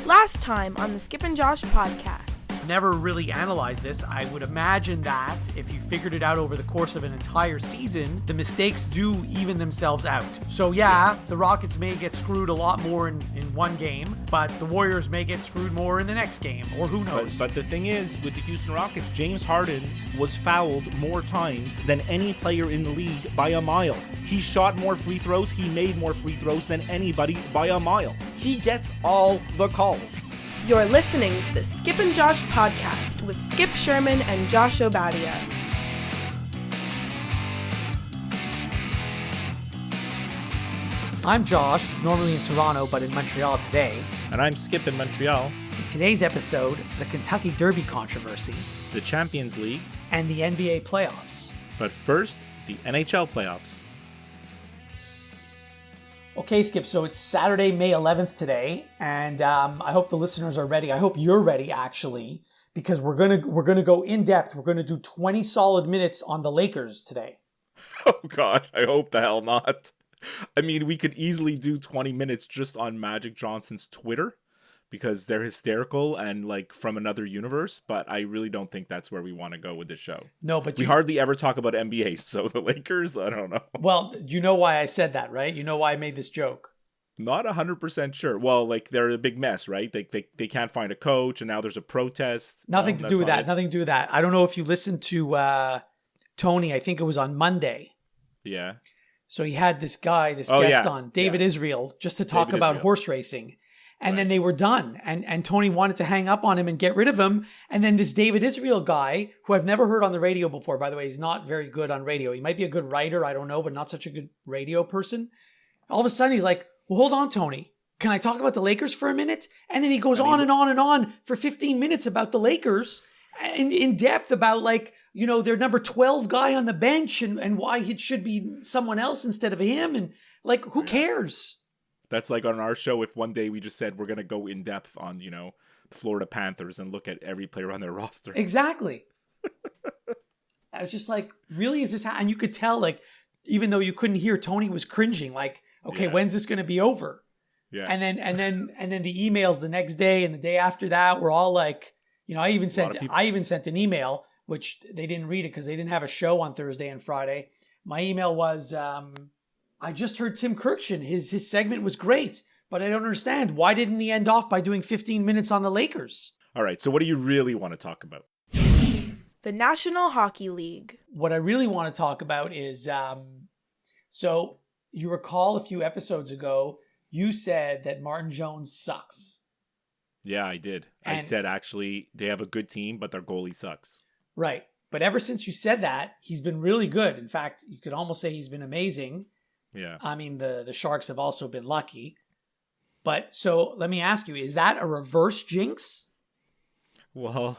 Last time on the Skip and Josh podcast. Never really analyzed this. I would imagine that if you figured it out over the course of an entire season, the mistakes do even themselves out. So yeah, the Rockets may get screwed a lot more in one game, but the Warriors may get screwed more in the next game, or who knows. But the thing is, with the Houston Rockets, James Harden was fouled more times than any player in the league by a mile. He shot more free throws, he made more free throws than anybody by a mile. He gets all the calls. You're listening to the Skip and Josh podcast with Skip Sherman and Josh Obadia. I'm Josh, normally in Toronto, but in Montreal today. And I'm Skip in Montreal. In today's episode, the Kentucky Derby controversy, the Champions League, and the NBA Playoffs. But first, the NHL Playoffs. Okay, Skip, so it's Saturday, May 11th today, and I hope the listeners are ready. I hope you're ready, actually, because we're gonna go in depth. We're gonna do 20 solid minutes on the Lakers today. Oh God, I hope the hell not. I mean, we could easily do 20 minutes just on Magic Johnson's Twitter, because they're hysterical and like from another universe, but I really don't think that's where we want to go with this show. No, but we hardly ever talk about NBA, so the Lakers, I don't know. Well, you know why I said that, right? You know why I made this joke? Not 100% sure. Well, like they're a big mess, right? They can't find a coach, and now there's a protest. Nothing to do with that. Nothing to do with that. I don't know if you listened to Tony. I think it was on Monday. Yeah. So he had this guest on, David Israel, just to talk about horse racing. And then they were done. And Tony wanted to hang up on him and get rid of him. And then this David Israel guy, who I've never heard on the radio before, by the way, he's not very good on radio. He might be a good writer, I don't know, but not such a good radio person. All of a sudden, he's like, well, hold on, Tony. Can I talk about the Lakers for a minute? And then he goes on and on and on for 15 minutes about the Lakers in depth about, like, you know, their number 12 guy on the bench and why it should be someone else instead of him. And, like, who cares? That's like on our show, if one day we just said we're going to go in depth on, you know, the Florida Panthers and look at every player on their roster. Exactly. I was just like, really? Is this how? And you could tell, like, even though you couldn't hear, Tony was cringing, like, okay, when's this going to be over? Yeah. And then the emails the next day and the day after that were all like, you know, I even sent an email, which they didn't read it because they didn't have a show on Thursday and Friday. My email was, I just heard Tim Kirkshin. His segment was great, but I don't understand. Why didn't he end off by doing 15 minutes on the Lakers? All right, so what do you really want to talk about? The National Hockey League. What I really want to talk about is, so you recall a few episodes ago, you said that Martin Jones sucks. Yeah, I did. I said, actually, they have a good team, but their goalie sucks. Right. But ever since you said that, he's been really good. In fact, you could almost say he's been amazing. Yeah. I mean, the Sharks have also been lucky. But so let me ask you, is that a reverse jinx? Well,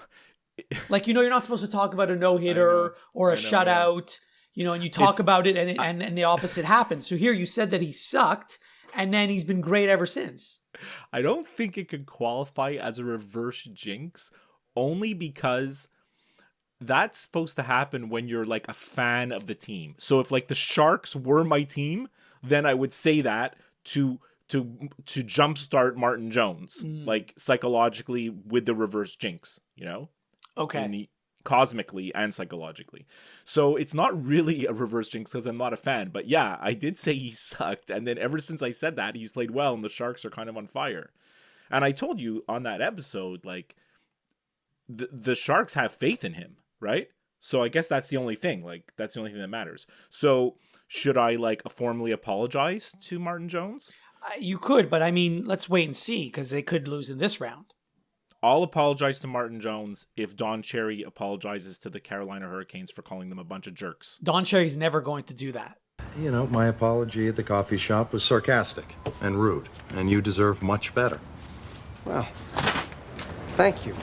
like, you know, you're not supposed to talk about a no-hitter or a shutout, you know, and you talk about it and the opposite happens. So here you said that he sucked and then he's been great ever since. I don't think it could qualify as a reverse jinx, only because that's supposed to happen when you're like a fan of the team. So if like the Sharks were my team, then I would say that to jumpstart Martin Jones, like psychologically with the reverse jinx, you know? Okay. Cosmically and psychologically. So it's not really a reverse jinx because I'm not a fan. But yeah, I did say he sucked. And then ever since I said that, he's played well and the Sharks are kind of on fire. And I told you on that episode, like, the Sharks have faith in him. Right? So I guess that's the only thing. Like, that's the only thing that matters. So should I like formally apologize to Martin Jones? You could, but I mean, let's wait and see because they could lose in this round. I'll apologize to Martin Jones if Don Cherry apologizes to the Carolina Hurricanes for calling them a bunch of jerks. Don Cherry's never going to do that. You know, my apology at the coffee shop was sarcastic and rude, and you deserve much better. Well, thank you.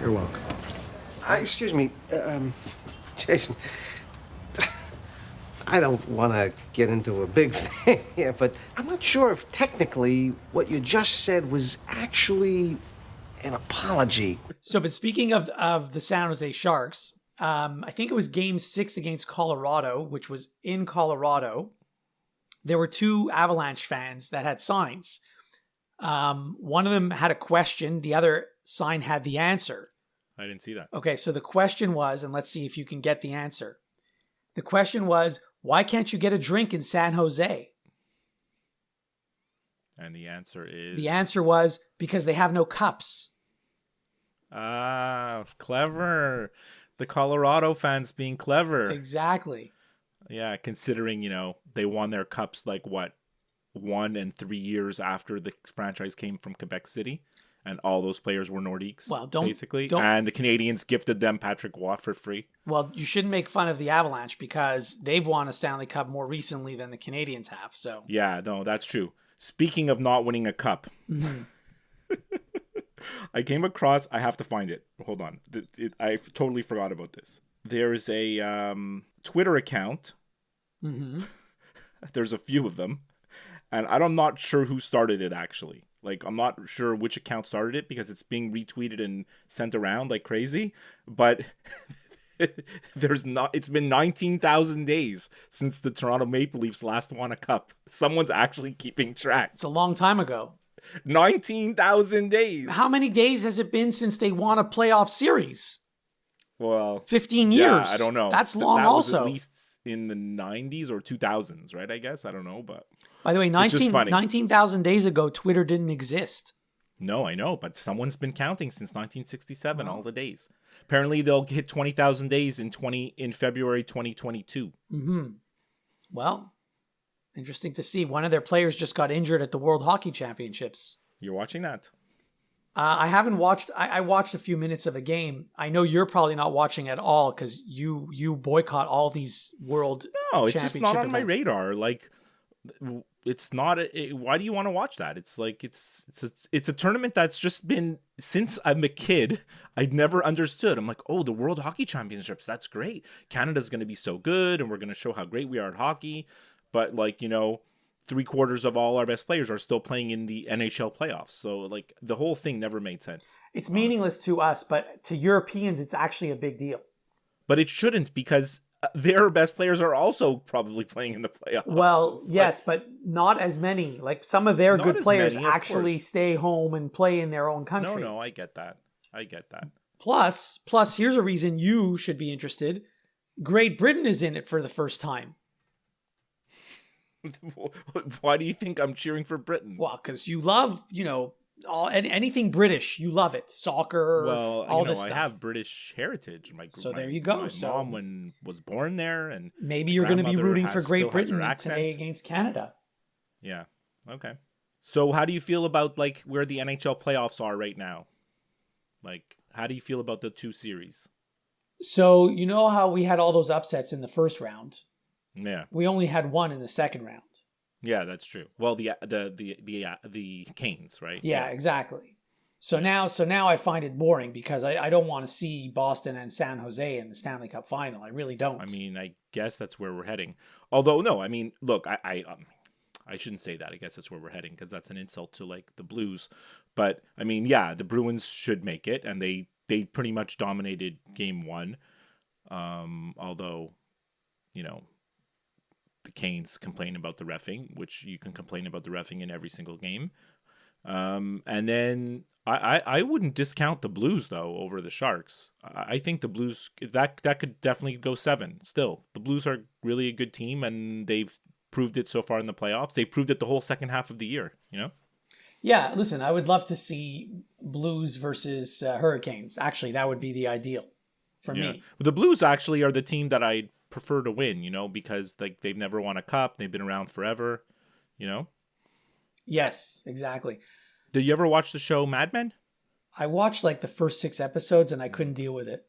You're welcome. Excuse me, Jason. I don't want to get into a big thing here, but I'm not sure if technically what you just said was actually an apology. So, but speaking of the San Jose Sharks, I think it was Game 6 against Colorado, which was in Colorado. There were two Avalanche fans that had signs. One of them had a question. The other sign had the answer. I didn't see that. Okay, so the question was, and let's see if you can get the answer. The question was, why can't you get a drink in San Jose? And the answer is? The answer was, because they have no cups. Ah, clever. The Colorado fans being clever. Exactly. Yeah, considering, they won their cups 1 and 3 years after the franchise came from Quebec City. And all those players were Nordiques, basically. And the Canadians gifted them Patrick Waugh for free. Well, you shouldn't make fun of the Avalanche because they've won a Stanley Cup more recently than the Canadians have. So yeah, no, that's true. Speaking of not winning a cup, I came across, I have to find it. Hold on. I totally forgot about this. There's a Twitter account. There's a few of them. And I'm not sure who started it, actually. I'm not sure which account started it because it's being retweeted and sent around like crazy. But it's been 19,000 days since the Toronto Maple Leafs last won a cup. Someone's actually keeping track. It's a long time ago. 19,000 days. How many days has it been since they won a playoff series? Well, 15 years. Yeah, I don't know. That's long that also. Was at least in the 90s or 2000s, right? I guess. I don't know, but... By the way, 19,000 days ago, Twitter didn't exist. No, I know, but someone's been counting since 1967, all the days. Apparently, they'll hit 20,000 days in February 2022. Well, interesting to see. One of their players just got injured at the World Hockey Championships. You're watching that? I haven't watched. I watched a few minutes of a game. I know you're probably not watching at all because you boycott all these World. No, it's just not on my radar. It's not. Why do you want to watch that? It's it's a tournament that's just been since I'm a kid. I'd never understood. I'm like, oh, the World Hockey Championships. That's great. Canada's going to be so good, and we're going to show how great we are at hockey. But 3/4 of all our best players are still playing in the NHL playoffs. So the whole thing never made sense. It's meaningless to us, but to Europeans, it's actually a big deal. But it shouldn't because their best players are also probably playing in the playoffs. Well, yes, but not as many. Some of their good players actually stay home and play in their own country. No, I get that. Plus, here's a reason you should be interested. Great Britain is in it for the first time. Why do you think I'm cheering for Britain? Well, because you love, anything British. You love it. Soccer, all this stuff. I have British heritage. There you go. My mom was born there. And maybe you're going to be rooting for Great Britain today against Canada. Yeah. Okay. So how do you feel about where the NHL playoffs are right now? How do you feel about the two series? So you know how we had all those upsets in the first round? Yeah. We only had one in the second round. Yeah, that's true. Well, the Canes, right? Yeah, exactly. So now I find it boring because I don't want to see Boston and San Jose in the Stanley Cup final. I really don't. I mean, I guess that's where we're heading. Although, no, I mean, look, I shouldn't say that. I guess that's where we're heading because that's an insult to the Blues. But I mean, yeah, the Bruins should make it, and they pretty much dominated Game 1. Although, the Canes complain about the reffing, which you can complain about the reffing in every single game. And then I wouldn't discount the Blues, though, over the Sharks. I think the Blues, that could definitely go 7 still. The Blues are really a good team, and they've proved it so far in the playoffs. They proved it the whole second half of the year, Yeah, listen, I would love to see Blues versus Hurricanes. Actually, that would be the ideal for me. The Blues actually are the team that I prefer to win, because they've never won a cup. They've been around forever, Yes, exactly. Did you ever watch the show Mad Men? I watched the first 6 episodes and I couldn't deal with it.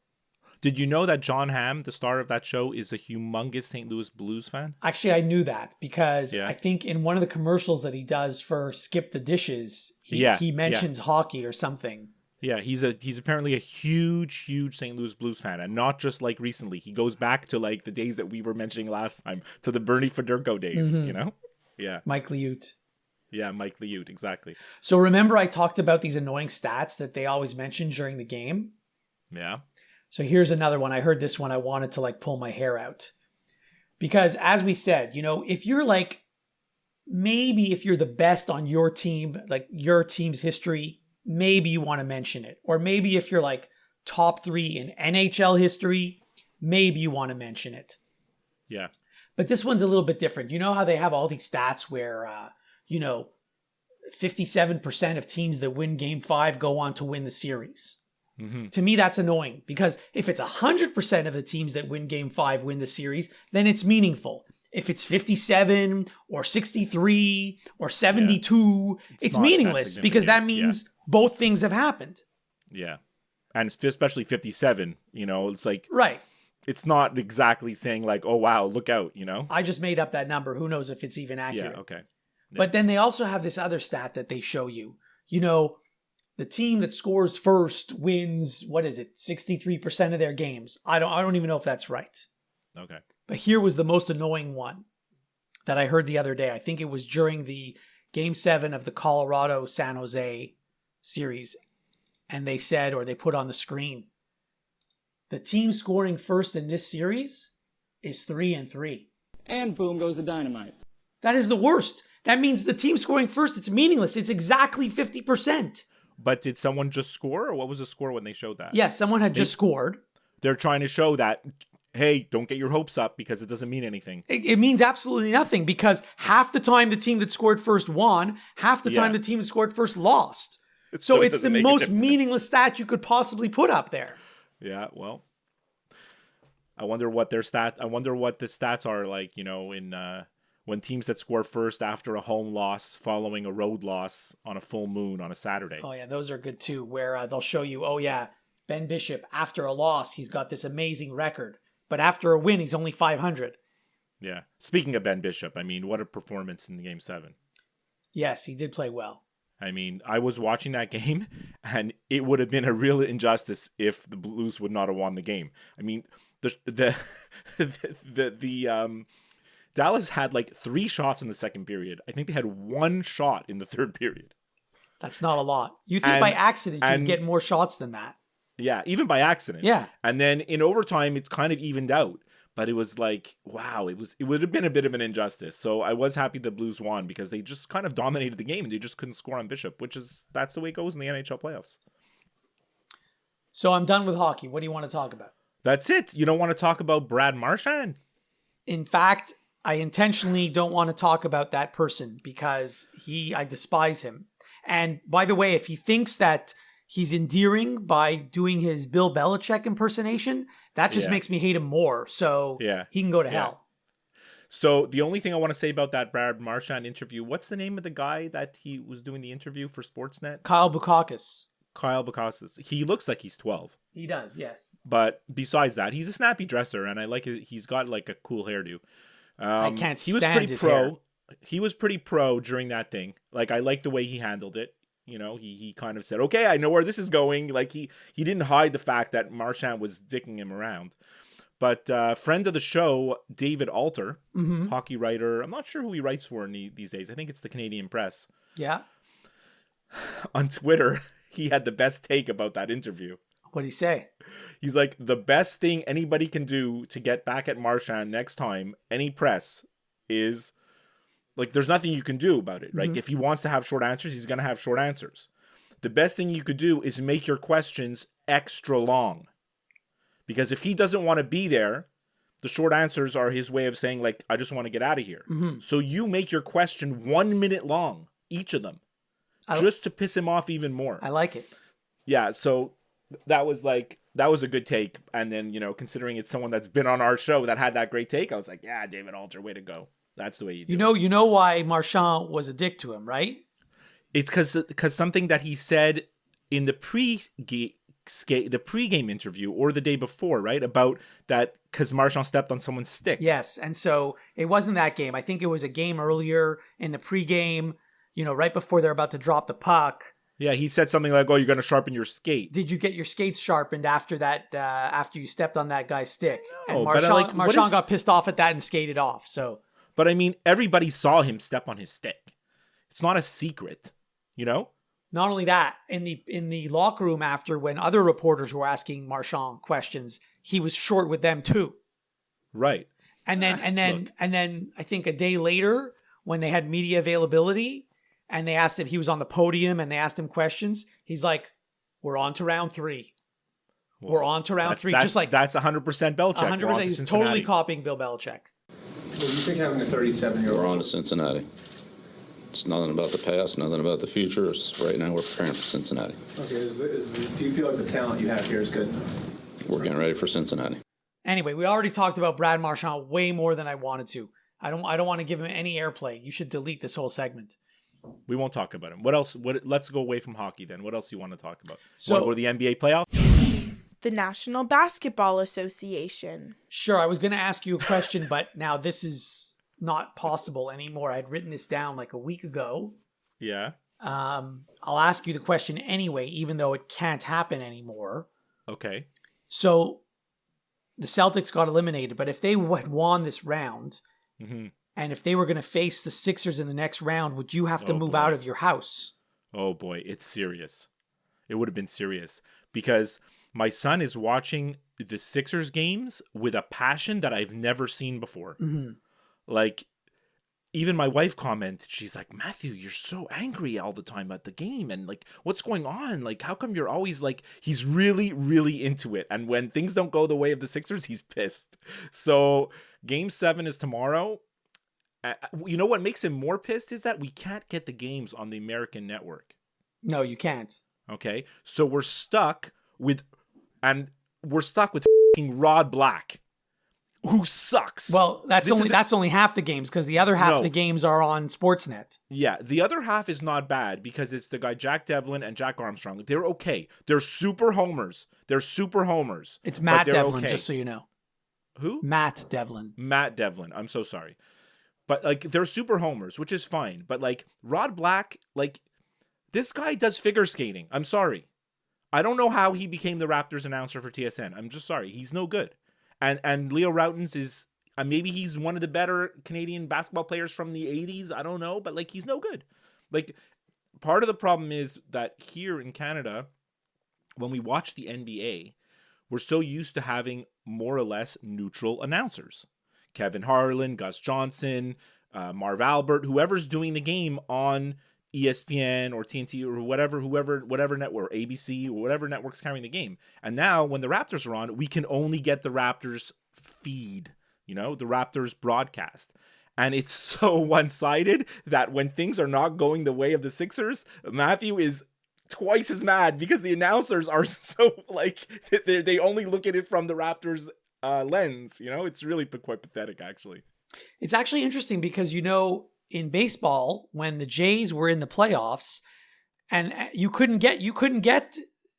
Did you know that John Hamm, the star of that show, is a humongous St. Louis Blues fan? Actually, I knew that because I think in one of the commercials that he does for Skip the Dishes, he mentions hockey or something. Yeah, he's apparently a huge St. Louis Blues fan, and not just recently. He goes back to the days that we were mentioning last time, to the Bernie Federko days, Yeah. Mike Liute. Yeah, Mike Liute, exactly. So remember I talked about these annoying stats that they always mention during the game? Yeah. So here's another one. I heard this one. I wanted to pull my hair out. Because as we said, if you're maybe if you're the best on your team, like your team's history, maybe you want to mention it. Or maybe if you're like top 3 in NHL history, maybe you want to mention it. Yeah. But this one's a little bit different. You know how they have all these stats where, 57% of teams that win Game 5 go on to win the series. Mm-hmm. To me, that's annoying because if it's 100% of the teams that win Game 5 win the series, then it's meaningful. If it's 57 or 63 or 72, it's meaningless because that means both things have happened. Yeah. And especially 57, it's like... Right. It's not exactly saying like, oh, wow, look out, I just made up that number. Who knows if it's even accurate. Yeah, okay. Yeah. But then they also have this other stat that they show you. The team that scores first wins, 63% of their games. I don't even know if that's right. Okay. But here was the most annoying one that I heard the other day. I think it was during the Game 7 of the Colorado-San Jose series. And they said, or they put on the screen, the team scoring first in this series is 3-3. And boom goes the dynamite. That is the worst. That means the team scoring first, it's meaningless. It's exactly 50%. But did someone just score, or what was the score when they showed that? Yes, someone had just scored. They're trying to show that, hey, don't get your hopes up because it doesn't mean anything. It means absolutely nothing because half the time the team that scored first won, half the time the team that scored first lost. So it's the most meaningless stat you could possibly put up there. Yeah, well, I wonder what the stats are like, in when teams that score first after a home loss following a road loss on a full moon on a Saturday. Oh, yeah, those are good too, where they'll show you, Ben Bishop, after a loss, he's got this amazing record. But after a win, he's only 500. Yeah. Speaking of Ben Bishop, what a performance in the Game 7. Yes, he did play well. I was watching that game, and it would have been a real injustice if the Blues would not have won the game. The Dallas had like 3 shots in the second period. I think they had 1 shot in the third period. That's not a lot. You think by accident you'd get more shots than that. Yeah, even by accident. Yeah. And then in overtime, it's kind of evened out. But it was like, wow, it would have been a bit of an injustice. So I was happy the Blues won because they just kind of dominated the game and they just couldn't score on Bishop, that's the way it goes in the NHL playoffs. So I'm done with hockey. What do you want to talk about? That's it. You don't want to talk about Brad Marchand? In fact, I intentionally don't want to talk about that person because I despise him. And by the way, if he thinks that he's endearing by doing his Bill Belichick impersonation, that just makes me hate him more. So he can go to hell. So the only thing I want to say about that Brad Marchand interview, what's the name of the guy that he was doing the interview for Sportsnet? Kyle Bukakis. He looks like he's 12. He does, yes. But besides that, he's a snappy dresser, and I like it. He's got like a cool hairdo. I can't stand his hair. He was pretty pro during that thing. Like, I like the way he handled it. He kind of said, okay, I know where this is going. Like, he didn't hide the fact that Marchand was dicking him around. But friend of the show, David Alter, hockey writer. I'm not sure who he writes for these days. I think it's the Canadian Press. Yeah. On Twitter, he had the best take about that interview. What'd he say? He's like, the best thing anybody can do to get back at Marchand next time, any press, is... like, there's nothing you can do about it, right? Mm-hmm. If he wants to have short answers, he's going to have short answers. The best thing you could do is make your questions extra long. Because if he doesn't want to be there, the short answers are his way of saying, like, I just want to get out of here. Mm-hmm. So you make your question 1 minute long, each of them, just to piss him off even more. I like it. Yeah, so that was a good take. And then, considering it's someone that's been on our show that had that great take, I was like, yeah, David Alter, way to go. That's the way you do it. You know why Marchand was a dick to him, right? It's because something that he said in the pregame interview or the day before, right? About that, because Marchand stepped on someone's stick. Yes, and so it wasn't that game. I think it was a game earlier in the pregame, right before they're about to drop the puck. Yeah, he said something like, oh, you're going to sharpen your skate. Did you get your skates sharpened after that, after you stepped on that guy's stick? No, and Marchand got pissed off at that and skated off, so... But everybody saw him step on his stick. It's not a secret, Not only that, in the locker room after, when other reporters were asking Marchand questions, he was short with them too. Right. And then I think a day later, when they had media availability and they asked him, he was on the podium and they asked him questions. He's like, we're on to round 3. Well, we're on to round 3. Just like that's 100% Belichick. 100%. He's totally copying Bill Belichick. What do you think having a 37-year-old? We're on to Cincinnati. It's nothing about the past, nothing about the future. Right now, we're preparing for Cincinnati. Okay, do you feel like the talent you have here is good? We're getting ready for Cincinnati. Anyway, we already talked about Brad Marchand way more than I wanted to. I don't want to give him any airplay. You should delete this whole segment. We won't talk about him. What else? Let's go away from hockey then. What else do you want to talk about? So, want to go to the NBA playoffs? The National Basketball Association. Sure, I was going to ask you a question, but now this is not possible anymore. I'd written this down like a week ago. Yeah. I'll ask you the question anyway, even though it can't happen anymore. Okay. So the Celtics got eliminated, but if they had won this round, and if they were going to face the Sixers in the next round, would you have to move out of your house? Oh boy, it's serious. It would have been serious because my son is watching the Sixers games with a passion that I've never seen before. Like, even my wife commented, she's like, Matthew, you're so angry all the time at the game. And like, what's going on? Like, how come you're always like, he's really, really into it. And when things don't go the way of the Sixers, he's pissed. So game 7 is tomorrow. You know what makes him more pissed is that we can't get the games on the American network. No, you can't. Okay. So we're stuck with f***ing Rod Black, who sucks. Well, that's only half the games because the other half of the games are on Sportsnet. Yeah, the other half is not bad because it's the guy Jack Devlin and Jack Armstrong. They're okay. They're super homers. It's Matt Devlin, just so you know. Who? Matt Devlin. I'm so sorry. But like they're super homers, which is fine. But like Rod Black, like this guy does figure skating. I'm sorry. I don't know how he became the Raptors announcer for TSN. I'm just sorry. He's no good. And Leo Rautins is maybe he's one of the better Canadian basketball players from the 80s. I don't know, but like he's no good. Like part of the problem is that here in Canada, when we watch the NBA, we're so used to having more or less neutral announcers. Kevin Harlan, Gus Johnson, Marv Albert, whoever's doing the game on ESPN or TNT or whatever network, ABC or whatever network's carrying the game. And now when the Raptors are on, we can only get the Raptors feed, the Raptors broadcast. And it's so one-sided that when things are not going the way of the Sixers, Matthew is twice as mad because the announcers are so like they only look at it from the Raptors lens. It's really quite pathetic, actually. It's actually interesting because in baseball, when the Jays were in the playoffs, and you couldn't get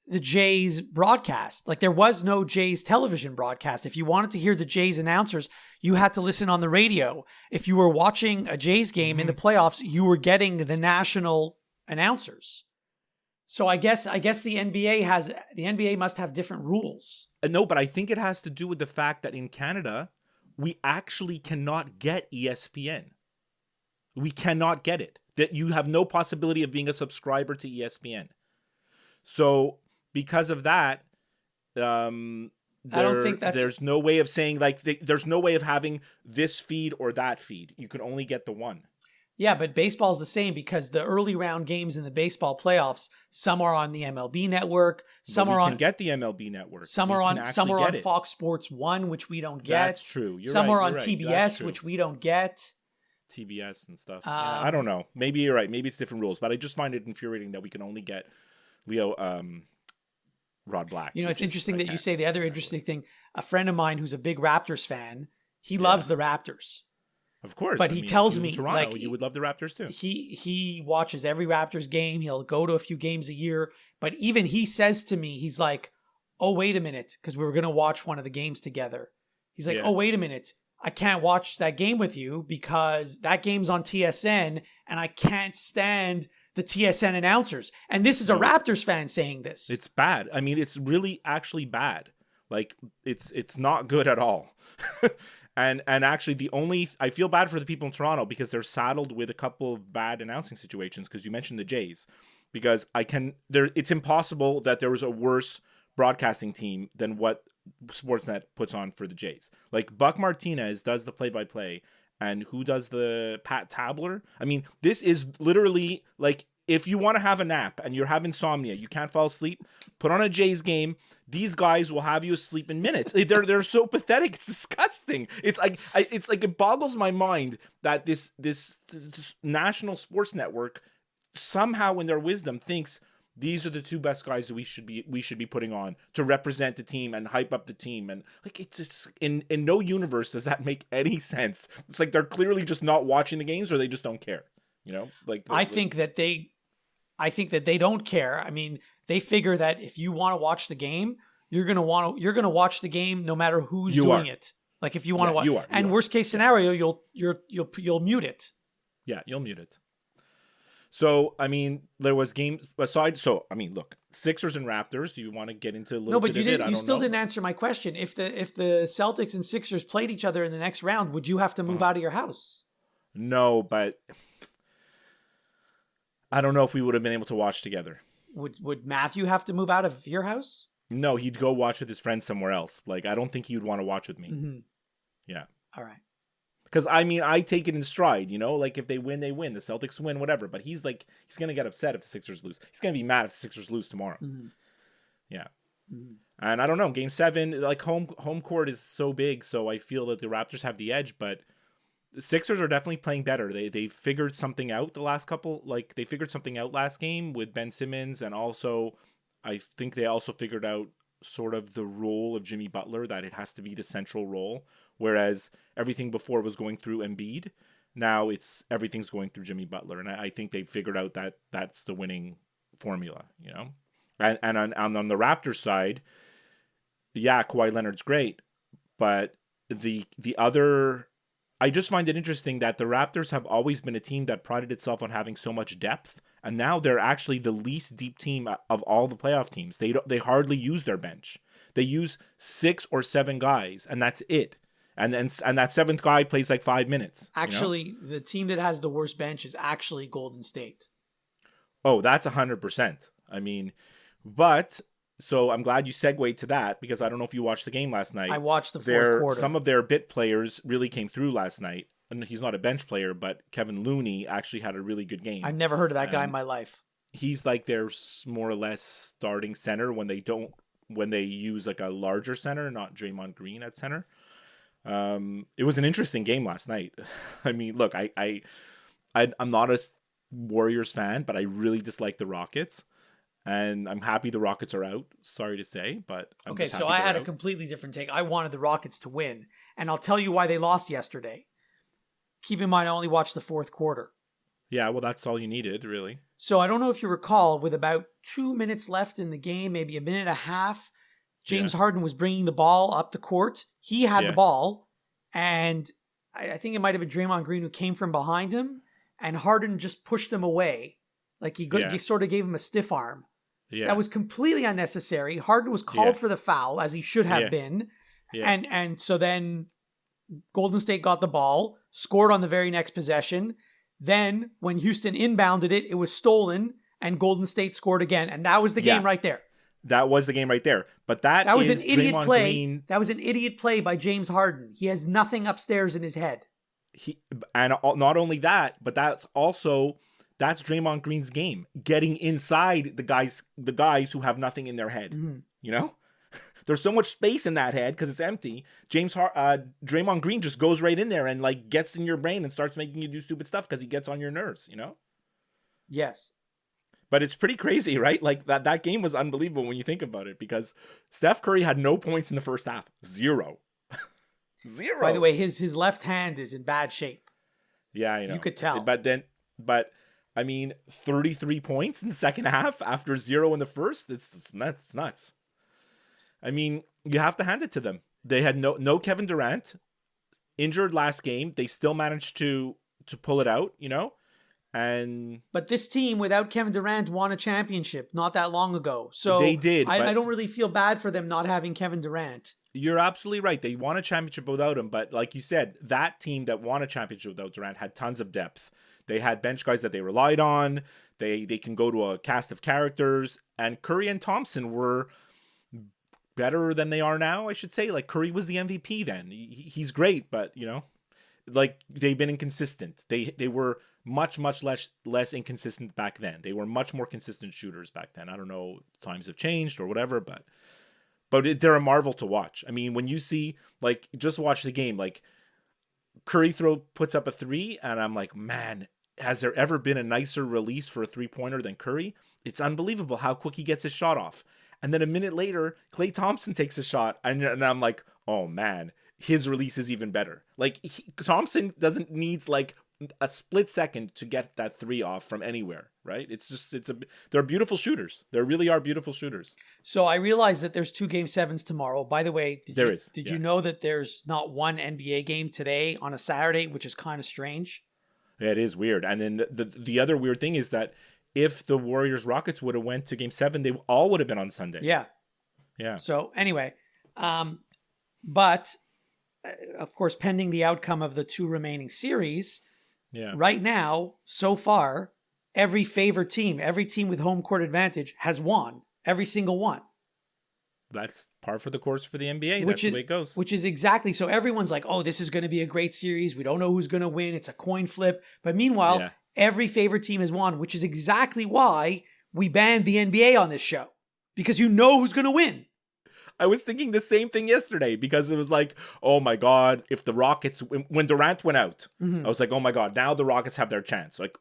the Jays broadcast. Like there was no Jays television broadcast. If you wanted to hear the Jays announcers, you had to listen on the radio. If you were watching a Jays game in the playoffs, you were getting the national announcers. So I guess the NBA must have different rules. No, but I think it has to do with the fact that in Canada, we actually cannot get ESPN. We cannot get it. That you have no possibility of being a subscriber to ESPN. So because of that, there's no way of saying there's no way of having this feed or that feed. You can only get the one. Yeah, but baseball's the same because the early round games in the baseball playoffs, some are on the MLB network, some are on. We can get the MLB network. Some are on Fox Sports 1, which we don't get. That's true. Some are on TBS, which we don't get. TBS and stuff. Yeah, I don't know. Maybe you're right. Maybe it's different rules, but I just find it infuriating that we can only get Rod Black. It's interesting that you say the other interesting thing. A friend of mine who's a big Raptors fan, he loves the Raptors. Of course. But he tells me Toronto, you would love the Raptors too. He watches every Raptors game. He'll go to a few games a year. But even he says to me, he's like, oh, wait a minute, because we were going to watch one of the games together. He's like, oh, wait a minute. I can't watch that game with you because that game's on TSN and I can't stand the TSN announcers. And this is a Raptors fan saying this. It's bad. I mean, it's really actually bad. Like it's not good at all. And actually I feel bad for the people in Toronto because they're saddled with a couple of bad announcing situations because you mentioned the Jays. Because it's impossible that there was a worse broadcasting team than what Sportsnet puts on for the Jays. Like Buck Martinez does the play-by-play and who does the Pat Tabler? I mean, this is literally like, if you want to have a nap and you have insomnia, you can't fall asleep, put on a Jays game. These guys will have you asleep in minutes. They're so pathetic. It's disgusting. It's like it boggles my mind that this national sports network somehow in their wisdom thinks these are the two best guys that we should be putting on to represent the team and hype up the team. And like, it's just in no universe does that make any sense. It's like they're clearly just not watching the games, or they just don't care. You know, like I think that they don't care. I mean, they figure that if you want to watch the game, you're gonna watch the game no matter who's doing it. Like if you want to watch, and worst case scenario, you'll mute it. Yeah, you'll mute it. So I mean, there was games aside. So I mean, look, Sixers and Raptors. Do you want to get into a little bit of it? You still didn't answer my question. If the Celtics and Sixers played each other in the next round, would you have to move out of your house? No, but I don't know if we would have been able to watch together. Would Matthew have to move out of your house? No, he'd go watch with his friends somewhere else. Like, I don't think he would want to watch with me. Mm-hmm. Yeah. All right. Because, I mean, I take it in stride, you know? Like, if they win, they win. The Celtics win, whatever. But he's going to get upset if the Sixers lose. He's going to be mad if the Sixers lose tomorrow. Mm-hmm. Yeah. Mm-hmm. And I don't know. Game 7, like, home court is so big, so I feel that the Raptors have the edge. But the Sixers are definitely playing better. They figured something out the last couple. Like, they figured something out last game with Ben Simmons. And also, I think they also figured out sort of the role of Jimmy Butler, that it has to be the central role, whereas everything before was going through Embiid. Now everything's going through Jimmy Butler, and I think they figured out that that's the winning formula, you know. And on the Raptors side, yeah, Kawhi Leonard's great, but the other, I just find it interesting that the Raptors have always been a team that prided itself on having so much depth. And now they're actually the least deep team of all the playoff teams. They hardly use their bench. They use 6 or 7 guys, and that's it. And that 7th guy plays like 5 minutes. Actually, you know? The team that has the worst bench is actually Golden State. Oh, that's 100%. I mean, but so I'm glad you segued to that, because I don't know if you watched the game last night. I watched the fourth quarter. Some of their bit players really came through last night. And he's not a bench player, but Kevin Looney actually had a really good game. I've never heard of that guy in my life. He's like their more or less starting center when they use like a larger center, not Draymond Green at center. It was an interesting game last night. I mean, look, I'm not a Warriors fan, but I really dislike the Rockets. And I'm happy the Rockets are out. Sorry to say, but I'm just happy so I had out. a completely different take. I wanted the Rockets to win. And I'll tell you why they lost yesterday. Keep in mind, I only watched the fourth quarter. Yeah, well, that's all you needed, really. So I don't know if you recall, with about 2 minutes left in the game, maybe a minute and a half, James Harden was bringing the ball up the court. He had the ball, and I think it might have been Draymond Green who came from behind him, and Harden just pushed him away. Like he sort of gave him a stiff arm. Yeah. That was completely unnecessary. Harden was called for the foul, as he should have been. Yeah. And so then Golden State got the ball, scored on the very next possession. Then when Houston inbounded it, it was stolen, and Golden State scored again. And that was the game right there. That was the game right there. But that was an idiot Draymond play. Green. That was an idiot play by James Harden. He has nothing upstairs in his head. And not only that, but that's Draymond Green's game. Getting inside the guys who have nothing in their head. Mm-hmm. You know? There's so much space in that head because it's empty. Draymond Green just goes right in there and like gets in your brain and starts making you do stupid stuff because he gets on your nerves, you know? Yes. But it's pretty crazy, right? Like that game was unbelievable when you think about it, because Steph Curry had no points in the first half. 0. 0. By the way, his left hand is in bad shape. Yeah, I know. You could tell. But I mean, 33 points in the second half after 0 in the first. It's nuts. I mean, you have to hand it to them. They had no Kevin Durant, injured last game. They still managed to pull it out, you know? But this team without Kevin Durant won a championship not that long ago. So they did. I don't really feel bad for them not having Kevin Durant. You're absolutely right. They won a championship without him. But like you said, that team that won a championship without Durant had tons of depth. They had bench guys that they relied on. They can go to a cast of characters. And Curry and Thompson were better than they are now, I should say. Like, Curry was the MVP then. He's great, but, you know, like they've been inconsistent. They were much less inconsistent back then. They were much more consistent shooters back then. I don't know, times have changed or whatever, but they're a marvel to watch. I mean, when you see, like, just watch the game, like Curry puts up a 3 and I'm like, man, has there ever been a nicer release for a 3-pointer than Curry? It's unbelievable how quick he gets his shot off. And then a minute later, Klay Thompson takes a shot and I'm like, oh man, his release is even better. Like Thompson needs like a split second to get that 3 off from anywhere, right? They're beautiful shooters. There really are beautiful shooters. So I realize that there's 2 Game 7s tomorrow. By the way, did you know that there's not one NBA game today on a Saturday, which is kind of strange? Yeah, it is weird. And then the other weird thing is that if the Warriors Rockets would have went to Game 7, they all would have been on Sunday. Yeah. So anyway, but of course, pending the outcome of the 2 remaining series, right now, so far, every favored team, every team with home court advantage has won. Every single one. That's par for the course for the NBA. That's the way it goes. Which is exactly. So everyone's like, oh, this is going to be a great series. We don't know who's going to win. It's a coin flip. But meanwhile, every favorite team has won, which is exactly why we banned the NBA on this show. Because you know who's going to win. I was thinking the same thing yesterday because it was like, oh my God, if the Rockets, when Durant went out, I was like, oh my God, now the Rockets have their chance. Like,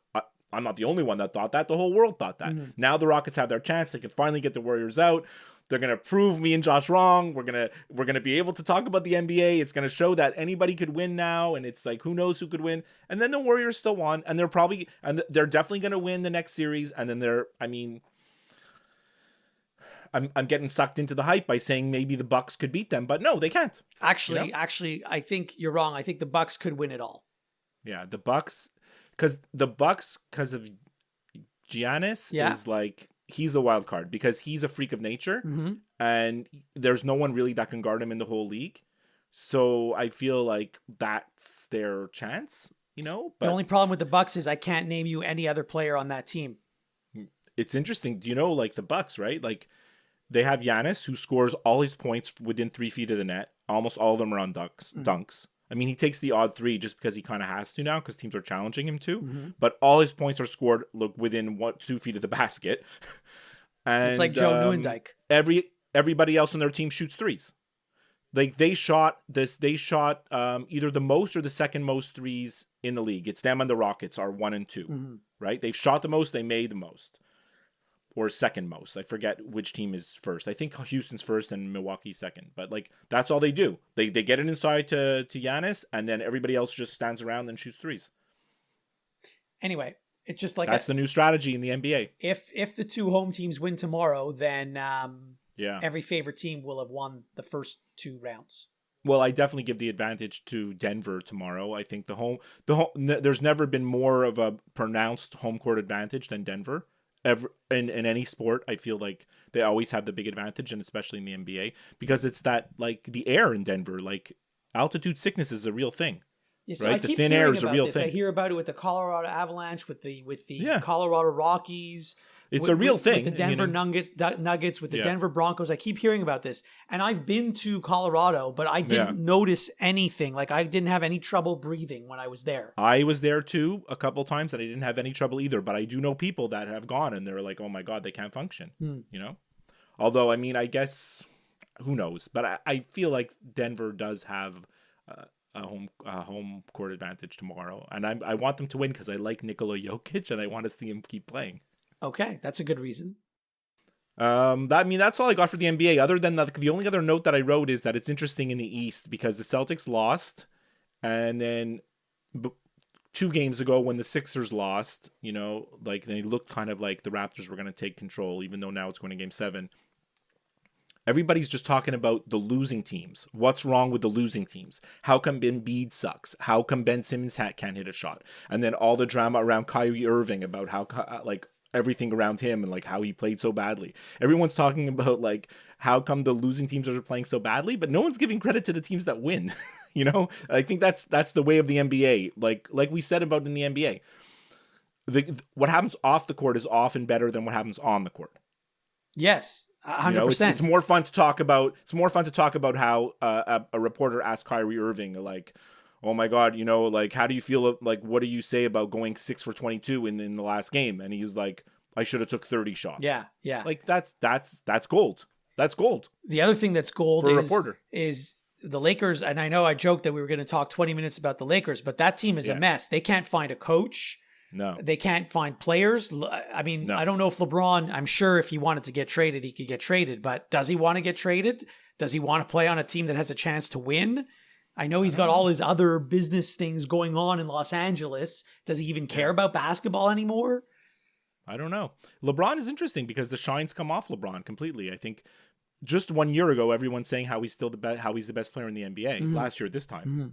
I'm not the only one that thought that. The whole world thought that. Now the Rockets have their chance. They can finally get the Warriors out. They're going to prove me and Josh wrong. We're going to be able to talk about the NBA. It's going to show that anybody could win now. And it's like, who knows who could win? And then the Warriors still won. And they're definitely going to win the next series. And then I'm getting sucked into the hype by saying maybe the Bucks could beat them, but no, they can't. Actually, I think you're wrong. I think the Bucks could win it all. Yeah, the Bucks, because of Giannis is like, he's the wild card because he's a freak of nature, and there's no one really that can guard him in the whole league. So I feel like that's their chance, But the only problem with the Bucks is I can't name you any other player on that team. It's interesting. Like the Bucks, right? Like, they have Giannis, who scores all his points within 3 feet of the net. Almost all of them are on dunks. I mean, he takes the odd 3 just because he kind of has to now because teams are challenging him to. But all his points are scored within 2 feet of the basket. And it's like Joe Nieuwendyk. Everybody else on their team shoots 3s. Like they shot either the most or the second most 3s in the league. It's them and the Rockets are 1 and 2, right? They've shot the most, they made the most. Or second most. I forget which team is first. I think Houston's first and Milwaukee's second. But like that's all they do. They get it inside to Giannis, and then everybody else just stands around and shoots 3s. Anyway, it's just like that's the new strategy in the NBA. If the 2 home teams win tomorrow, then every favorite team will have won the first 2 rounds. Well, I definitely give the advantage to Denver tomorrow. I think there's never been more of a pronounced home court advantage than Denver. In any sport, I feel like they always have the big advantage, and especially in the NBA, because it's that, like, the air in Denver, like, altitude sickness is a real thing, so right? The thin air is a real thing. I hear about it with the Colorado Avalanche, with the Colorado Rockies. It's a real thing. With the Denver Nuggets, with the Denver Broncos. I keep hearing about this. And I've been to Colorado, but I didn't notice anything. Like, I didn't have any trouble breathing when I was there. I was there, too, a couple times, and I didn't have any trouble either. But I do know people that have gone, and they're like, oh, my God, they can't function, Although, I mean, I guess, who knows? But I feel like Denver does have a home court advantage tomorrow. And I want them to win because I like Nikola Jokic, and I want to see him keep playing. Okay, that's a good reason. That's all I got for the NBA. Other than that, the only other note that I wrote is that it's interesting in the East because the Celtics lost, and then 2 games ago when the Sixers lost, like they looked kind of like the Raptors were going to take control, even though now it's going to Game 7. Everybody's just talking about the losing teams. What's wrong with the losing teams? How come Embiid sucks? How come Ben Simmons can't hit a shot? And then all the drama around Kyrie Irving about how everything around him and like how he played so badly. Everyone's talking about like how come the losing teams are playing so badly, but no one's giving credit to the teams that win. I think that's the way of the NBA. Like we said about in the NBA, what happens off the court is often better than what happens on the court. Yes, 100%. It's more fun to talk about. It's more fun to talk about how a reporter asked Kyrie Irving like, oh my God, like, how do you feel? Like, what do you say about going 6 for 22 in the last game? And he was like, I should have took 30 shots. Yeah. Like, that's gold. That's gold. The other thing that's gold for a reporter is the Lakers. And I know I joked that we were going to talk 20 minutes about the Lakers, but that team is a mess. They can't find a coach. No. They can't find players. I mean, I don't know if LeBron, I'm sure if he wanted to get traded, he could get traded. But does he want to get traded? Does he want to play on a team that has a chance to win? I know he's got all his other business things going on in Los Angeles. Does he even care about basketball anymore? I don't know. LeBron is interesting because the shine's come off LeBron completely. I think just 1 year ago, everyone's saying how he's still how he's the best player in the NBA last year at this time. Mm-hmm.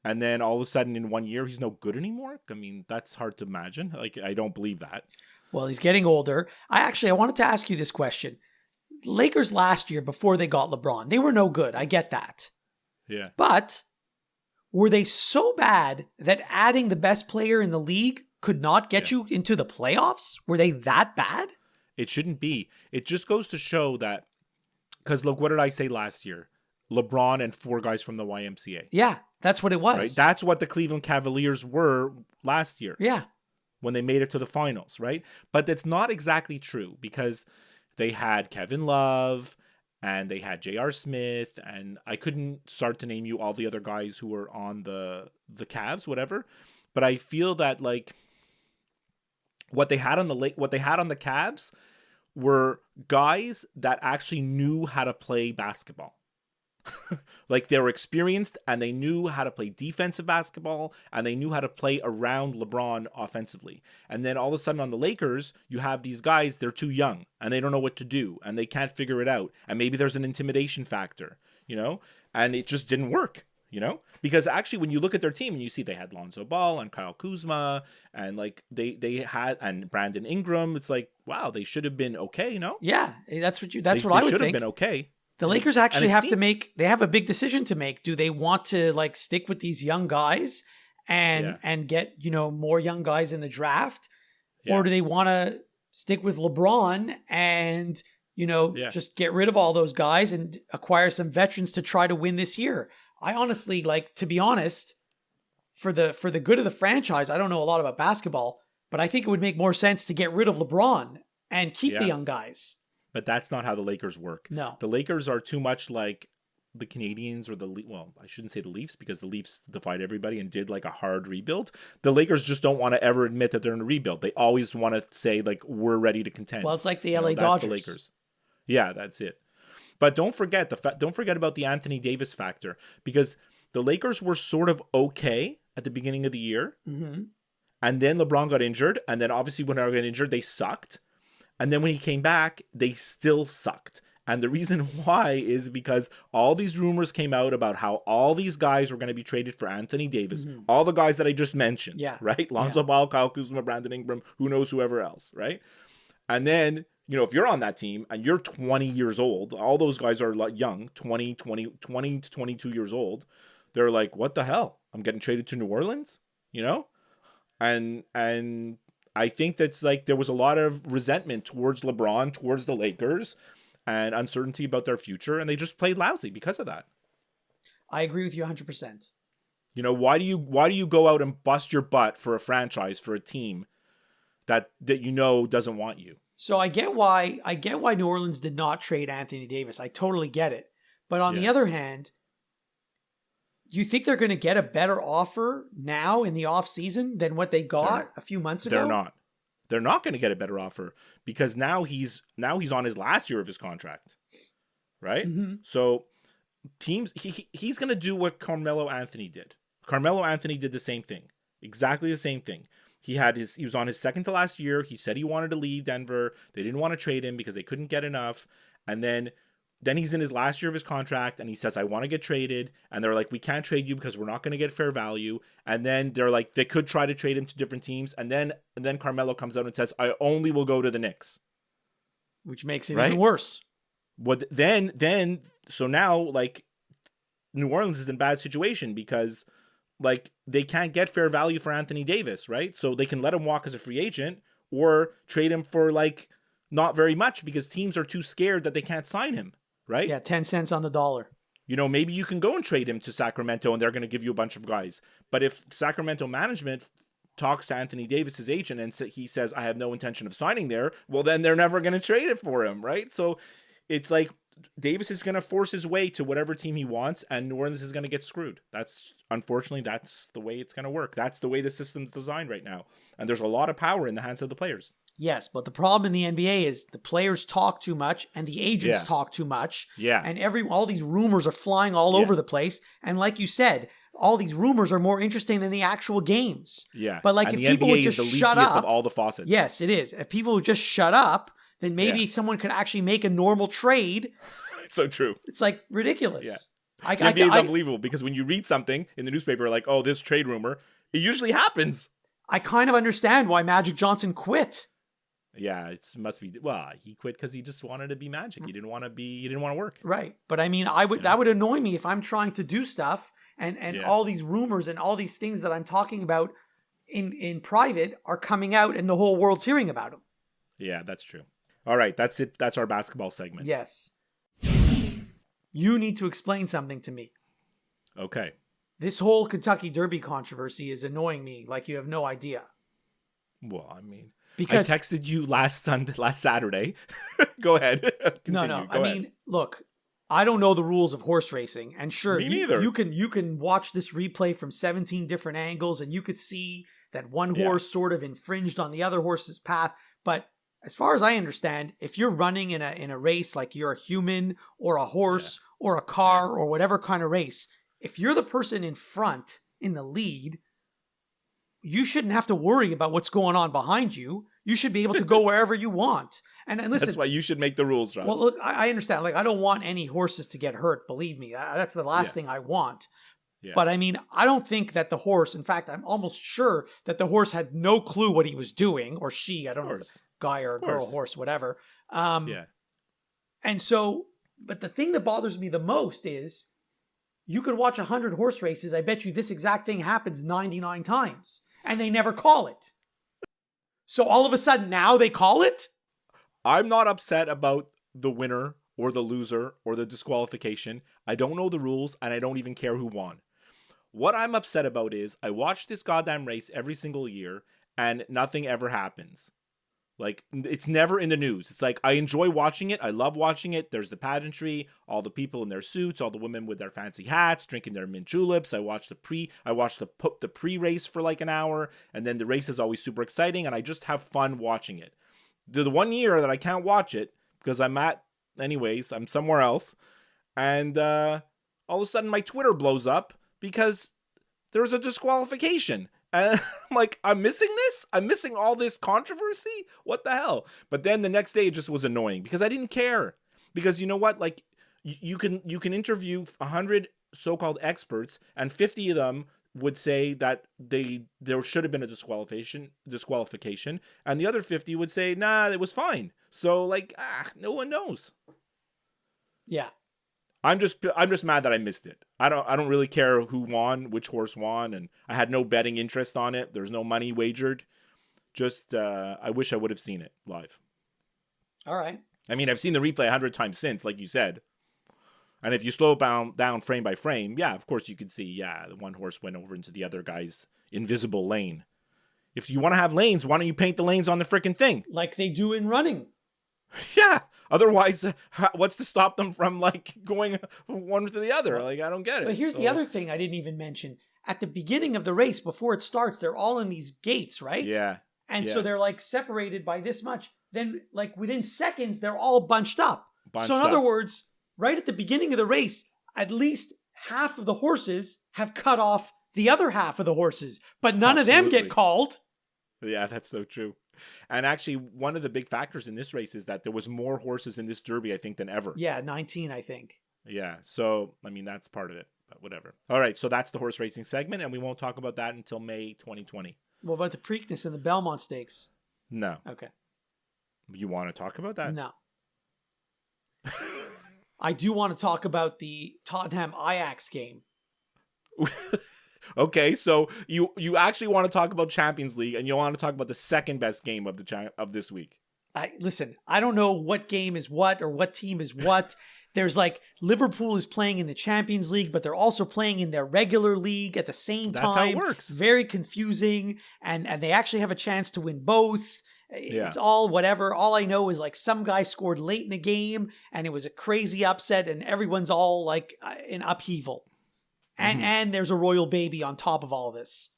And then all of a sudden in 1 year, he's no good anymore. I mean, that's hard to imagine. Like, I don't believe that. Well, he's getting older. I wanted to ask you this question. Lakers last year, before they got LeBron, they were no good. I get that. Yeah. But were they so bad that adding the best player in the league could not get you into the playoffs? Were they that bad? It shouldn't be. It just goes to show that, because look, what did I say last year? LeBron and 4 guys from the YMCA. Yeah, that's what it was. Right? That's what the Cleveland Cavaliers were last year. Yeah. When they made it to the finals, right? But that's not exactly true, because they had Kevin Love and they had J.R. Smith, and I couldn't start to name you all the other guys who were on the Cavs, whatever. But I feel that, like, what they had on the Cavs were guys that actually knew how to play basketball. Like, they were experienced and they knew how to play defensive basketball and they knew how to play around LeBron offensively. And then all of a sudden on the Lakers, you have these guys, they're too young and they don't know what to do and they can't figure it out. And maybe there's an intimidation factor, and it just didn't work, because actually when you look at their team and you see they had Lonzo Ball and Kyle Kuzma and like they had, and Brandon Ingram, it's like, wow, they should have been okay, no? Yeah, that's what I would think. They should have been okay. The Lakers actually have they have a big decision to make. Do they want to like stick with these young guys and get, more young guys in the draft? Yeah. Or do they want to stick with LeBron and, just get rid of all those guys and acquire some veterans to try to win this year? I honestly, to be honest, for the good of the franchise, I don't know a lot about basketball, but I think it would make more sense to get rid of LeBron and keep the young guys. But that's not how the Lakers work. No. The Lakers are too much like the Canadians or I shouldn't say the Leafs, because the Leafs defied everybody and did like a hard rebuild. The Lakers just don't want to ever admit that they're in a rebuild. They always want to say, like, we're ready to contend. Well, it's like the LA Dodgers. That's the Lakers. Yeah, that's it. But don't forget about the Anthony Davis factor, because the Lakers were sort of okay at the beginning of the year. Mm-hmm. And then LeBron got injured. And then obviously when LeBron got injured, they sucked. And then when he came back, they still sucked. And the reason why is because all these rumors came out about how all these guys were going to be traded for Anthony Davis. Mm-hmm. All the guys that I just mentioned, right? Lonzo Ball, Kyle Kuzma, Brandon Ingram, who knows, whoever else, right? And then, if you're on that team and you're 20 years old, all those guys are young, 20 to 22 years old. They're like, what the hell? I'm getting traded to New Orleans, And I think that's there was a lot of resentment towards LeBron, towards the Lakers, and uncertainty about their future, and they just played lousy because of that. I agree with you 100%. Why do you go out and bust your butt for a franchise, for a team that doesn't want you? So I get why New Orleans did not trade Anthony Davis. I totally get it. But on the other hand, you think they're going to get a better offer now in the offseason than what they got a few months ago? They're not. They're not going to get a better offer, because now he's on his last year of his contract, right? Mm-hmm. So teams, he's going to do what Carmelo Anthony did. Carmelo Anthony did the same thing, exactly the same thing. He was on his second to last year. He said he wanted to leave Denver. They didn't want to trade him because they couldn't get enough, and then he's in his last year of his contract and he says, I want to get traded. And they're like, we can't trade you because we're not going to get fair value. And then they're like, they could try to trade him to different teams. And then Carmelo comes out and says, I only will go to the Knicks. Which makes it even worse. So now New Orleans is in a bad situation because they can't get fair value for Anthony Davis, right? So they can let him walk as a free agent or trade him for not very much because teams are too scared that they can't sign him. Right? Yeah, 10 cents on the dollar. maybe you can go and trade him to Sacramento and they're going to give you a bunch of guys. But if Sacramento management talks to Anthony Davis's agent and he says, I have no intention of signing there, well, then they're never going to trade it for him, right? So it's like Davis is going to force his way to whatever team he wants, and New Orleans is going to get screwed. Unfortunately, that's the way it's going to work. That's the way the system's designed right now. And there's a lot of power in the hands of the players. Yes, but the problem in the NBA is the players talk too much and the agents talk too much. Yeah. And all these rumors are flying all over the place. And like you said, all these rumors are more interesting than the actual games. Yeah. But like, and if the people NBA would just is the shut leakiest up, of all the faucets. Yes, it is. If people would just shut up, then maybe someone could actually make a normal trade. It's so true. It's like ridiculous. Yeah. The NBA is unbelievable because when you read something in the newspaper like, oh, this trade rumor, it usually happens. I kind of understand why Magic Johnson quit. Yeah, it must be. Well, he quit because he just wanted to be Magic. He didn't want to work. Right. But I mean, that would annoy me if I'm trying to do stuff and all these rumors and all these things that I'm talking about in private are coming out and the whole world's hearing about them. Yeah, that's true. All right, that's it. That's our basketball segment. Yes. You need to explain something to me. Okay. This whole Kentucky Derby controversy is annoying me like you have no idea. Well, I mean, because I texted you last Saturday. Go ahead. Continue. No. Go ahead. Mean, look, I don't know the rules of horse racing, and sure, me neither. You can watch this replay from 17 different angles, and you could see that one horse sort of infringed on the other horse's path. But as far as I understand, if you're running in a race, like you're a human or a horse or a car or whatever kind of race, if you're the person in front in the lead, you shouldn't have to worry about what's going on behind you. You should be able to go wherever you want. And listen, that's why you should make the rules, Josh. Well, look, I understand. Like, I don't want any horses to get hurt. Believe me, that's the last thing I want. Yeah. But I mean, I don't think that the horse, in fact, I'm almost sure that the horse had no clue what he was doing, or she, I don't know, guy or girl, horse, whatever. And so, but the thing that bothers me the most is you could watch 100 horse races. I bet you this exact thing happens 99 times and they never call it. So all of a sudden now they call it? I'm not upset about the winner or the loser or the disqualification. I don't know the rules and I don't even care who won. What I'm upset about is I watch this goddamn race every single year and nothing ever happens. Like, it's never in the news. It's like, I enjoy watching it. I love watching it. There's the pageantry, all the people in their suits, all the women with their fancy hats, drinking their mint juleps. I watch the pre-race for like an hour, and then the race is always super exciting, and I just have fun watching it. The one year that I can't watch it, because I'm somewhere else, and all of a sudden my Twitter blows up because there's a disqualification. And I'm like, I'm missing this? I'm missing all this controversy? What the hell? But then the next day it just was annoying because I didn't care. Because you know what? Like, you can interview 100 so-called experts and 50 of them would say that there should have been a disqualification, and the other 50 would say, nah, it was fine. So like, no one knows. Yeah. I'm just mad that I missed it. I don't really care who won, which horse won, and I had no betting interest on it. There's no money wagered. Just I wish I would have seen it live. All right. I mean, I've seen the replay 100 times since, like you said. And if you slow it down frame by frame, yeah, of course you could see, the one horse went over into the other guy's invisible lane. If you want to have lanes, why don't you paint the lanes on the freaking thing? Like they do in running. Yeah. Otherwise, what's to stop them from like going one to the other? Like, I don't get it. But here's the other thing I didn't even mention. At the beginning of the race, before it starts, they're all in these gates, right? Yeah. And so they're like separated by this much. Then like within seconds, they're all bunched up. So in other words, right at the beginning of the race, at least half of the horses have cut off the other half of the horses, but none of them get called. Yeah, that's so true. And actually, one of the big factors in this race is that there was more horses in this Derby, I think, than ever. Yeah, 19, I think. Yeah, so, I mean, that's part of it, but whatever. All right, so that's the horse racing segment, and we won't talk about that until May 2020. What about the Preakness and the Belmont Stakes? No. Okay. You want to talk about that? No. I do want to talk about the Tottenham-Ajax game. Okay, so you actually want to talk about Champions League, and you want to talk about the second best game of this week. listen, I don't know what game is what or what team is what. There's like Liverpool is playing in the Champions League, but they're also playing in their regular league at the same time. That's how it works. Very confusing, and they actually have a chance to win both. Yeah. It's all whatever. All I know is like some guy scored late in the game, and it was a crazy upset, and everyone's all like in upheaval. And there's a royal baby on top of all this.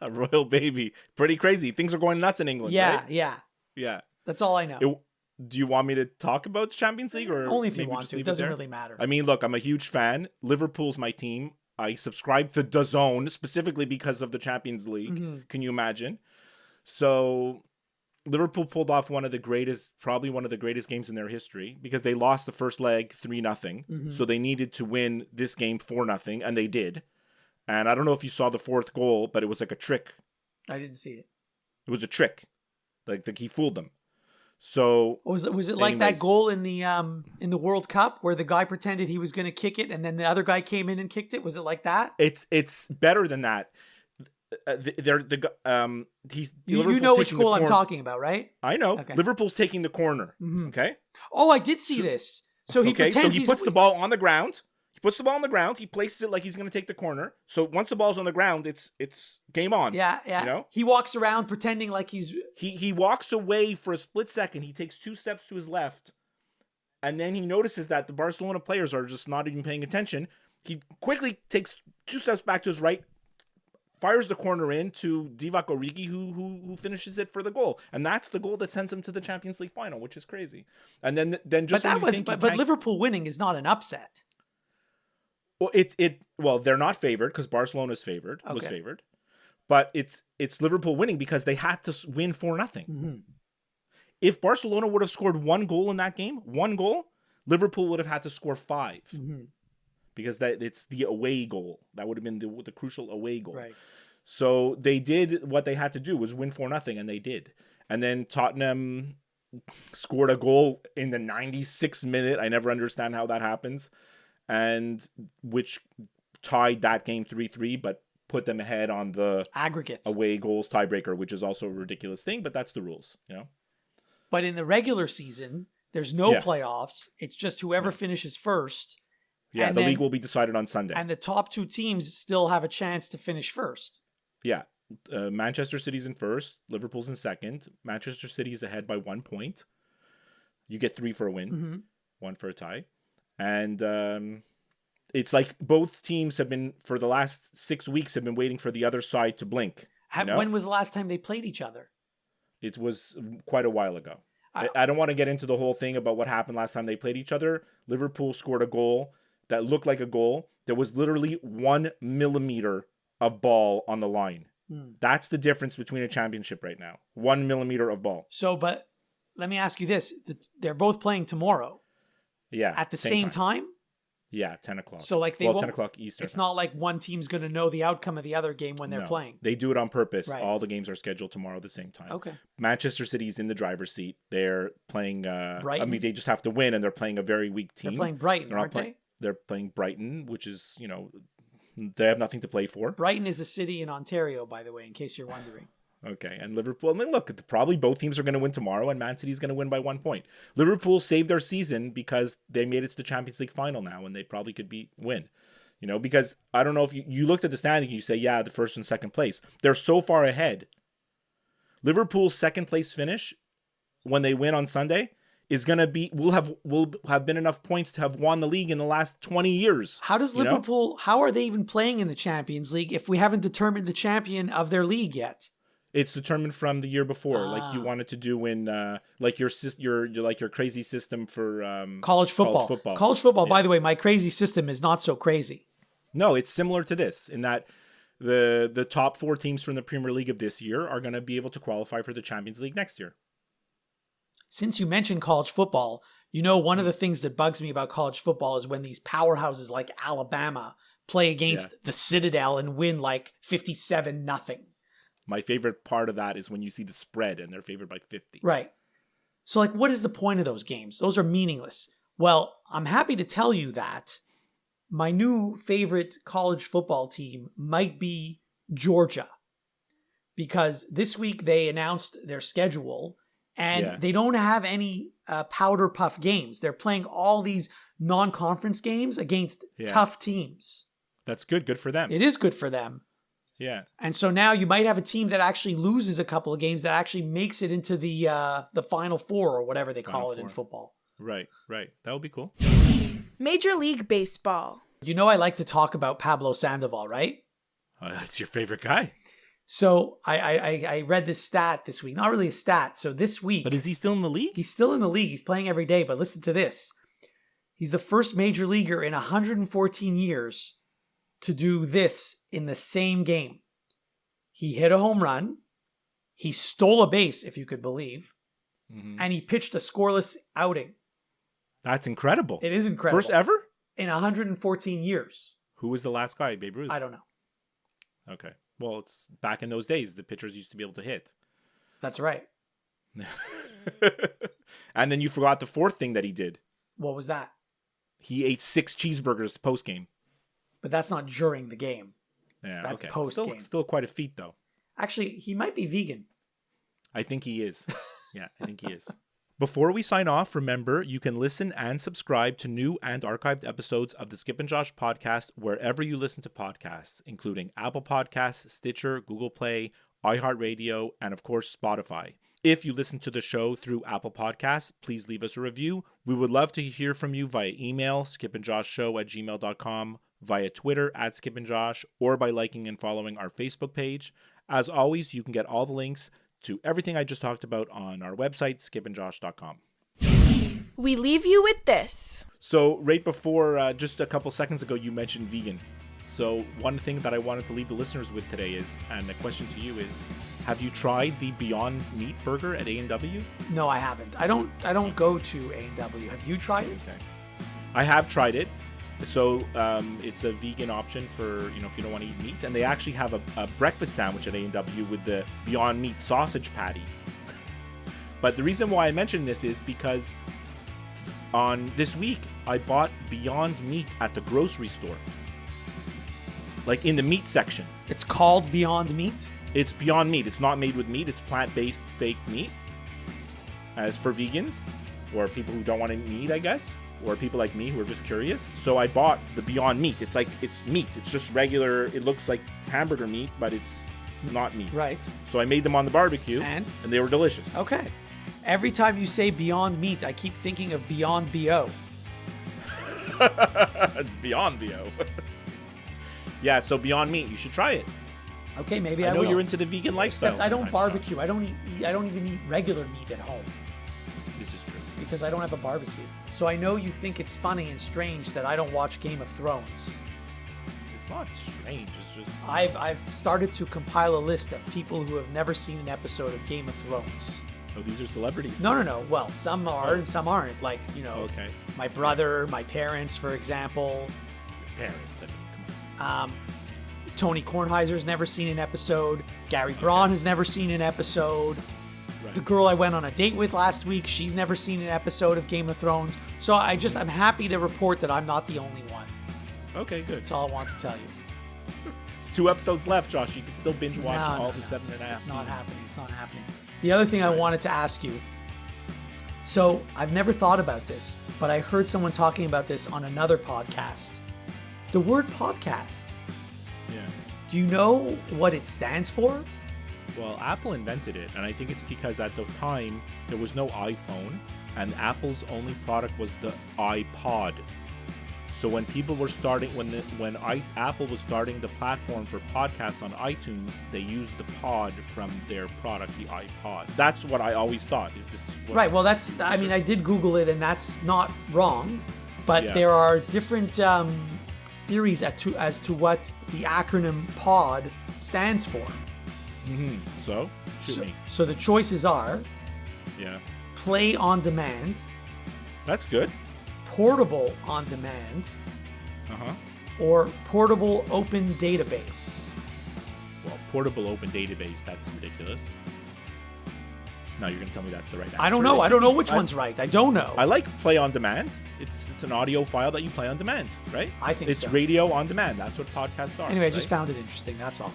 A royal baby. Pretty crazy. Things are going nuts in England, right? Yeah. That's all I know. Do you want me to talk about Champions League, or only if you maybe want just to? It leave doesn't there? really matter. I mean, look, I'm a huge fan. Liverpool's my team. I subscribe to DAZN specifically because of the Champions League. Can you imagine? So Liverpool pulled off probably one of the greatest games in their history, because they lost the first leg 3-0. So they needed to win this game 4-0, and they did. And I don't know if you saw the fourth goal, but it was like a trick. I didn't see it. It was a trick. Like he fooled them. So was it like that goal in the World Cup where the guy pretended he was going to kick it and then the other guy came in and kicked it? Was it like that? It's better than that. You know which goal I'm talking about, right? I know. Okay. Liverpool's taking the corner. Okay. Oh, I did see this. So he puts the ball on the ground. He places it like he's going to take the corner. So once the ball's on the ground, it's game on. Yeah. You know? He walks around pretending like he's... He walks away for a split second. He takes 2 steps to his left. And then he notices that the Barcelona players are just not even paying attention. He quickly takes 2 steps back to his right, fires the corner in to Divock Origi, who finishes it for the goal. And that's the goal that sends him to the Champions League final, which is crazy. And then just but Liverpool winning is not an upset. Well, they're not favored because Barcelona's was favored, but it's Liverpool winning because they had to win 4-0. If Barcelona would have scored 1 goal in that game, Liverpool would have had to score 5 because it's the away goal. That would have been the crucial away goal. Right. So they did what they had to do, was win 4-0, and they did. And then Tottenham scored a goal in the 96th minute. I never understand how that happens. And which tied that game 3-3, but put them ahead on the aggregate away goals tiebreaker, which is also a ridiculous thing, but that's the rules, But in the regular season, there's no playoffs. It's just whoever finishes first. Yeah, the league will be decided on Sunday. And the top 2 teams still have a chance to finish first. Yeah. Manchester City's in first. Liverpool's in second. Manchester City's ahead by 1 point. You get 3 for a win, 1 for a tie. And it's like both teams have been, for the last 6 weeks, have been waiting for the other side to blink. When was the last time they played each other? It was quite a while ago. I don't want to get into the whole thing about what happened last time they played each other. Liverpool scored a goal that looked like a goal. There was literally 1 millimeter of ball on the line. That's the difference between a championship right now. 1 millimeter of ball. So, but let me ask you this. They're both playing tomorrow. Yeah. At the same time? Yeah, 10 o'clock. So like 10 o'clock Eastern. It's not like one team's going to know the outcome of the other game when they're playing. They do it on purpose. Right. All the games are scheduled tomorrow at the same time. Okay. Manchester City's in the driver's seat. They're playing... Brighton? I mean, they just have to win, and they're playing a very weak team. They're playing Brighton, aren't they? They're playing Brighton, which is, they have nothing to play for. Brighton is a city in Ontario, by the way, in case you're wondering. Okay, and Liverpool, I mean, look, probably both teams are going to win tomorrow, and Man City's going to win by 1 point. Liverpool saved their season because they made it to the Champions League final now, and they probably could win. Because I don't know if you looked at the standing, you say, yeah, the first and second place. They're so far ahead. Liverpool's second place finish, when they win on Sunday, is going to be, will have been enough points to have won the league in the last 20 years. How does Liverpool, how are they even playing in the Champions League if we haven't determined the champion of their league yet? It's determined from the year before, like you wanted to do in like your crazy system for college football. College football. By the way, my crazy system is not so crazy. No, it's similar to this in that the top 4 teams from the Premier League of this year are going to be able to qualify for the Champions League next year. Since you mentioned college football, one of the things that bugs me about college football is when these powerhouses like Alabama play against the Citadel and win like 57-0. My favorite part of that is when you see the spread and they're favored by 50. Right. So, like, what is the point of those games? Those are meaningless. Well, I'm happy to tell you that my new favorite college football team might be Georgia. Because this week they announced their schedule, And they don't have any powder puff games. They're playing all these non-conference games against tough teams. That's good. Good for them. It is good for them. Yeah. And so now you might have a team that actually loses a couple of games that actually makes it into the Final Four or whatever they call it in football. Right. That would be cool. Major League Baseball. You know I like to talk about Pablo Sandoval, right? That's your favorite guy. So I read this stat this week. Not really a stat. So this week... But is he still in the league? He's still in the league. He's playing every day. But listen to this. He's the first major leaguer in 114 years to do this in the same game. He hit a home run. He stole a base, if you could believe. Mm-hmm. And he pitched a scoreless outing. That's incredible. It is incredible. First ever? In 114 years. Who was the last guy? Babe Ruth? I don't know. Okay. Well, it's back in those days. The pitchers used to be able to hit. That's right. And then you forgot the fourth thing that he did. What was that? He ate 6 cheeseburgers post-game. But that's not during the game. Yeah, that's okay. Post-game. Still quite a feat, though. Actually, he might be vegan. I think he is. Yeah, I think he is. Before we sign off, remember, you can listen and subscribe to new and archived episodes of the Skip and Josh podcast wherever you listen to podcasts, including Apple Podcasts, Stitcher, Google Play, iHeartRadio, and of course, Spotify. If you listen to the show through Apple Podcasts, please leave us a review. We would love to hear from you via email, skipandjoshshow@gmail.com, via Twitter @skipandjosh, or by liking and following our Facebook page. As always, you can get all the links to everything I just talked about on our website, skipandjosh.com. We leave you with this. So right before, just a couple seconds ago, you mentioned vegan. So one thing that I wanted to leave the listeners with today is, and the question to you is, have you tried the Beyond Meat burger at A&W? No, I haven't. I don't go to A&W. Have you tried it? Okay. I have tried it. So it's a vegan option for, if you don't want to eat meat. And they actually have a breakfast sandwich at A&W with the Beyond Meat sausage patty. But the reason why I mention this is because on this week, I bought Beyond Meat at the grocery store. Like in the meat section. It's called Beyond Meat? It's Beyond Meat. It's not made with meat. It's plant-based fake meat. It's for vegans or people who don't want to eat meat, I guess. Or people like me who are just curious. So I bought the Beyond Meat. It's meat. It's just regular. It looks like hamburger meat, but it's not meat. Right. So I made them on the barbecue. And they were delicious. Okay. Every time you say Beyond Meat, I keep thinking of Beyond B.O. It's Beyond B.O. Yeah, so Beyond Meat. You should try it. Okay, maybe I will. I know you're into the vegan lifestyle. Except I don't barbecue. I don't even eat regular meat at home. This is true. Because I don't have a barbecue. So I know you think it's funny and strange that I don't watch Game of Thrones. It's not strange. It's just... I've started to compile a list of people who have never seen an episode of Game of Thrones. Oh, these are celebrities? No. Well, some are and some aren't. Like, okay. My brother, my parents, for example. Your parents, I mean, come on. Tony Kornheiser's never seen an episode. Gary Braun has never seen an episode. Right. The girl I went on a date with last week, she's never seen an episode of Game of Thrones. So I'm happy to report that I'm not the only one. Okay, good. That's all I want to tell you. It's 2 episodes left, Josh. You can still binge watch all the 7.5 seasons. It's not happening. The other thing I wanted to ask you. So I've never thought about this, but I heard someone talking about this on another podcast. The word podcast. Yeah. Do you know what it stands for? Well, Apple invented it, and I think it's because at the time there was no iPhone, and Apple's only product was the iPod. So when people were starting, Apple was starting the platform for podcasts on iTunes, they used the pod from their product, the iPod. That's what I always thought. Is this right? Well, I did Google it, and that's not wrong, but there are different theories as to what the acronym POD stands for. Mm-hmm. So, shoot me. So the choices are play on demand. That's good. Portable on demand. Or portable open database. Well, portable open database, that's ridiculous. No, you're going to tell me that's the right answer. I don't know. I don't know which one's right. I don't know. I like play on demand. It's an audio file that you play on demand, right? I think it's radio on demand. That's what podcasts are. Anyway, I just found it interesting. That's all.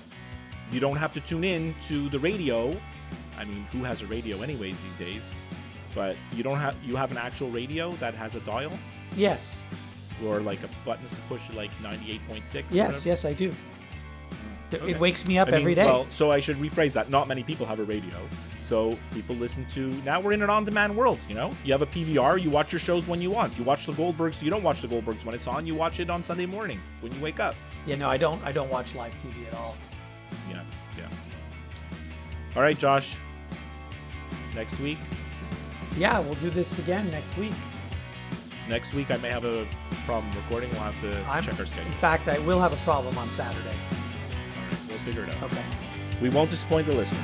You don't have to tune in to the radio I mean, who has a radio anyways these days? But you have an actual radio that has a dial? Yes. Or like a buttons to push like 98.6? Yes, I do. Okay. It wakes me up every day. Well, so I should rephrase that. Not many people have a radio. So people listen to... Now we're in an on-demand world, you know? You have a PVR, you watch your shows when you want. You watch the Goldbergs, you don't watch the Goldbergs when it's on. You watch it on Sunday morning when you wake up. Yeah, no, I don't watch live TV at all. Yeah. All right, Josh. Next week? Yeah, we'll do this again next week. Next week I may have a problem recording. We'll have to check our schedule. In fact, I will have a problem on Saturday. All right, we'll figure it out. Okay. We won't disappoint the listeners.